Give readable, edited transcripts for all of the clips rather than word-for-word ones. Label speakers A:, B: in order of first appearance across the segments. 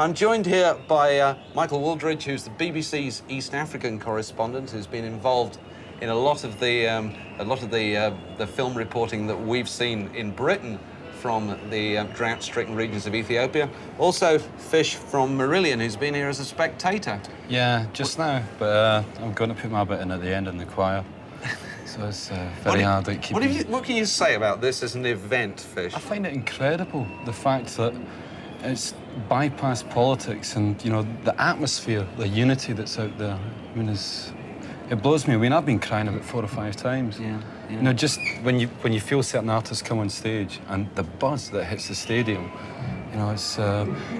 A: I'm joined here by Michael Wooldridge, who's the BBC's East African correspondent, who's been involved in a lot of the film reporting that we've seen in Britain from the drought-stricken regions of Ethiopia. Also, Fish from Marillion, who's been here as a spectator.
B: Yeah, just now, but I'm going to put my bit in at the end in the choir. So it's very hard to keep...
A: What can you say about this as an event, Fish?
B: I find it incredible, the fact that it's bypassed politics and, you know, the atmosphere, the unity that's out there. I mean, it blows me. I mean, I've been crying about 4 or 5 times.
A: Yeah.
B: You know, just when you feel certain artists come on stage and the buzz that hits the stadium, you know, it's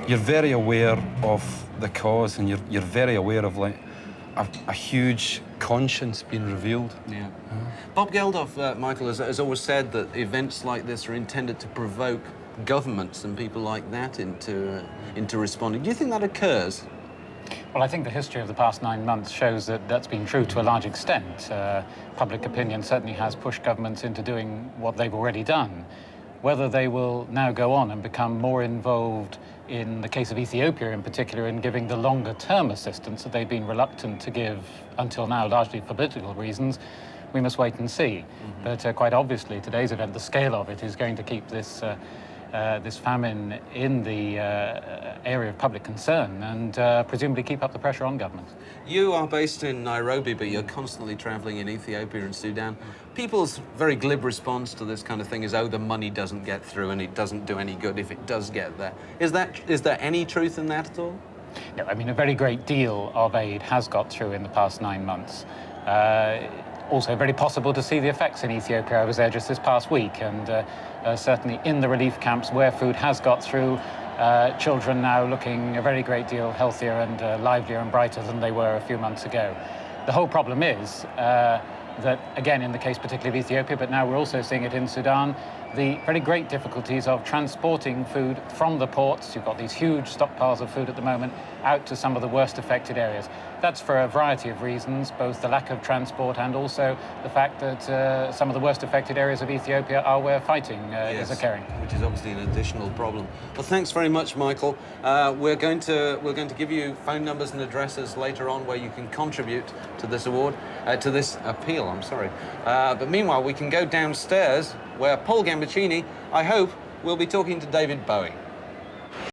B: you're very aware of the cause and you're very aware of, like, a huge conscience being revealed.
A: Yeah. Bob Geldof, Michael, has always said that events like this are intended to provoke governments and people like that into responding. Do you think that occurs?
C: Well, I think the history of the past 9 months shows that that's been true to a large extent. Public opinion certainly has pushed governments into doing what they've already done. Whether they will now go on and become more involved in the case of Ethiopia in particular in giving the longer-term assistance that they've been reluctant to give until now, largely for political reasons, we must wait and see. But quite obviously, today's event, the scale of it, is going to keep this famine in the area of public concern and presumably keep up the pressure on governments.
A: You are based in Nairobi, but you're constantly travelling in Ethiopia and Sudan. People's very glib response to this kind of thing is, oh, the money doesn't get through and it doesn't do any good if it does get there. Is there any truth in that at all?
C: No, I mean, a very great deal of aid has got through in the past 9 months. Also very possible to see the effects in Ethiopia. I was there just this past week, and certainly in the relief camps where food has got through, children now looking a very great deal healthier and livelier and brighter than they were a few months ago. The whole problem is that, again, in the case particularly of Ethiopia, but now we're also seeing it in Sudan, the very great difficulties of transporting food from the ports. You've got these huge stockpiles of food at the moment out to some of the worst affected areas. That's for a variety of reasons, both the lack of transport and also the fact that some of the worst affected areas of Ethiopia are where fighting is occurring.
A: Which is obviously an additional problem. Well, thanks very much, Michael. We're going to give you phone numbers and addresses later on where you can contribute to this award, to this appeal, I'm sorry. But meanwhile, we can go downstairs where Paul Gambaccini, I hope, will be talking to David Bowie.